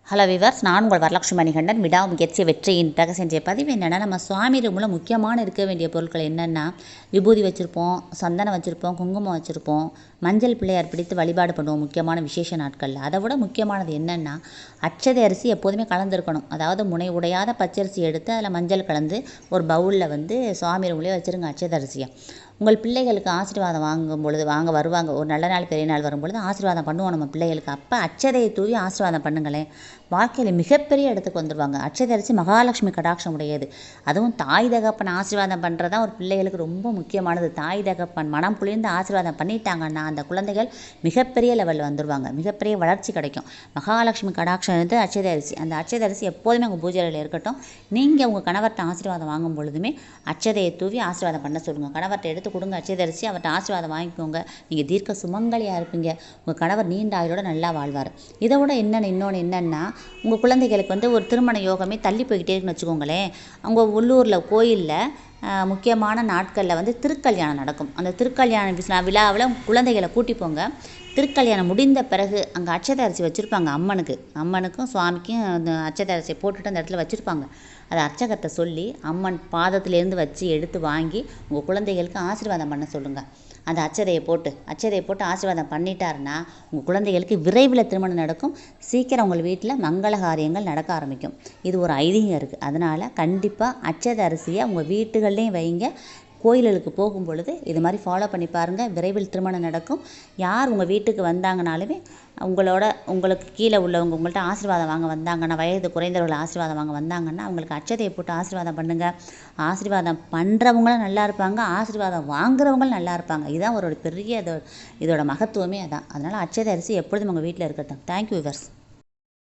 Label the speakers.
Speaker 1: Hello viewers, நான் உங்கள் வரலட்சுமி மணிகண்டன். விடாமுயற்சி வெற்றியின் ரகசிய பதிவு என்னென்னா, நம்ம சுவாமி ரூமில் முக்கியமான இருக்க வேண்டிய பொருட்கள் என்னென்னா, விபூதி வச்சுருப்போம், சந்தனம் வச்சுருப்போம், குங்குமம் வச்சுருப்போம், மஞ்சள் பிள்ளையார் பிடித்து வழிபாடு பண்ணுவோம் முக்கியமான விசேஷ நாட்களில். அதை விட முக்கியமானது என்னென்னா, அட்சதை அரிசி எப்போதுமே கலந்துருக்கணும். அதாவது முனை உடையாத பச்சரிசி எடுத்து அதில் மஞ்சள் கலந்து ஒரு பவுலில் சுவாமி ரூம்லேயே வச்சுருங்க அட்சதை அரிசியை. உங்கள் பிள்ளைகளுக்கு ஆசீர்வாதம் வாங்கும் பொழுது வருவாங்க ஒரு நல்ல நாள் பெரிய நாள் வரும்பொழுது ஆசீர்வாதம் பண்ணுவோம் நம்ம பிள்ளைகளுக்கு. அப்போ அட்சதையை தூவி ஆசீர்வாதம் பண்ணுங்களேன், வாழ்க்கையில் மிகப்பெரிய இடத்துக்கு வந்துடுவாங்க. அட்சதை அரிசி மகாலட்சுமி கடாட்சம் உடையது. அதுவும் தாய் தகப்பன் ஆசீர்வாதம் பண்ணுறது தான் ஒரு பிள்ளைகளுக்கு ரொம்ப முக்கியமானது. தாய் தகப்பன் மனம் புளிர்ந்து ஆசீர்வாதம் பண்ணிட்டாங்கன்னா அந்த குழந்தைகள் மிகப்பெரிய லெவலில் வந்துடுவாங்க, மிகப்பெரிய வளர்ச்சி கிடைக்கும். மகாலட்சுமி கடாட்சம் வந்து அட்சதை அரிசி. அந்த அட்சதை அரிசி எப்போதுமே உங்கள் பூஜையில் இருக்கட்டும். நீங்கள் உங்கள் கணவர்கிட்ட ஆசீர்வாதம் வாங்கும் பொழுதுமே அட்சதையை தூவி ஆசீர்வாதம் பண்ண சொல்லுங்கள். கணவர்கிட்ட எடுத்து கொடுங்க அட்சதை அரிசி, அவர்கிட்ட ஆசீர்வாதம் வாங்கிக்கோங்க. நீங்கள் தீர்க்க சுமங்கலியாக இருப்பீங்க. உங்கள் கணவர் நீண்ட ஆயுளோட நல்லா வாழ்வார். இதை விட இன்னொன்று என்னென்னா, உங்கள் குழந்தைகளுக்கு ஒரு திருமண யோகமே தள்ளி போய்கிட்டே இருக்குன்னு வச்சுக்கோங்களேன். அவங்க உள்ளூரில் கோயிலில் முக்கியமான நாட்களில் திருக்கல்யாணம் நடக்கும். அந்த திருக்கல்யாண விழாவில் குழந்தைகளை கூட்டி போங்க. திருக்கல்யாணம் முடிந்த பிறகு அங்கே அட்சதை அரிசி வச்சுருப்பாங்க. அம்மனுக்கும் சுவாமிக்கும் அந்த அட்சதை அரிசியை போட்டுட்டு அந்த இடத்துல வச்சுருப்பாங்க. அதை அர்ச்சகர்கிட்ட சொல்லி அம்மன் பாதத்திலேருந்து வச்சு எடுத்து வாங்கி உங்கள் குழந்தைகளுக்கு ஆசீர்வாதம் பண்ண சொல்லுங்கள். அந்த அட்சதையை போட்டு ஆசீர்வாதம் பண்ணிட்டாருன்னா உங்கள் குழந்தைகளுக்கு விரைவில் திருமணம் நடக்கும். சீக்கிரம் உங்கள் வீட்டில் மங்கள காரியங்கள் நடக்க ஆரம்பிக்கும். இது ஒரு ஐதீகம் இருக்குது. அதனால் கண்டிப்பாக அட்சதை அரிசியை உங்கள் வீட்டுகள்லேயும் வைங்க. கோயில்களுக்கு போகும் பொழுது இது மாதிரி ஃபாலோ பண்ணி பாருங்கள். விரைவில் திருமணம் நடக்கும். யார் உங்கள் வீட்டுக்கு வந்தாங்கனாலுமே உங்களுக்கு கீழே உள்ளவங்க உங்கள்கிட்ட ஆசீர்வாதம் வாங்க வந்தாங்கன்னா, வயது குறைந்தவர்கள் ஆசீர்வாதம் வாங்க வந்தாங்கன்னா அவங்களுக்கு அட்சதையை போட்டு ஆசீர்வாதம் பண்ணுங்கள். ஆசீர்வாதம் பண்ணுறவங்களும் நல்லா இருப்பாங்க, ஆசீர்வாதம் வாங்குறவங்களும் நல்லா இருப்பாங்க. இதுதான் ஒரு பெரிய இதோட மகத்துவமே அதான். அதனால் அட்சதை அரிசி எப்பொழுதும் உங்கள் வீட்டில் இருக்கட்டும். Thank you viewers.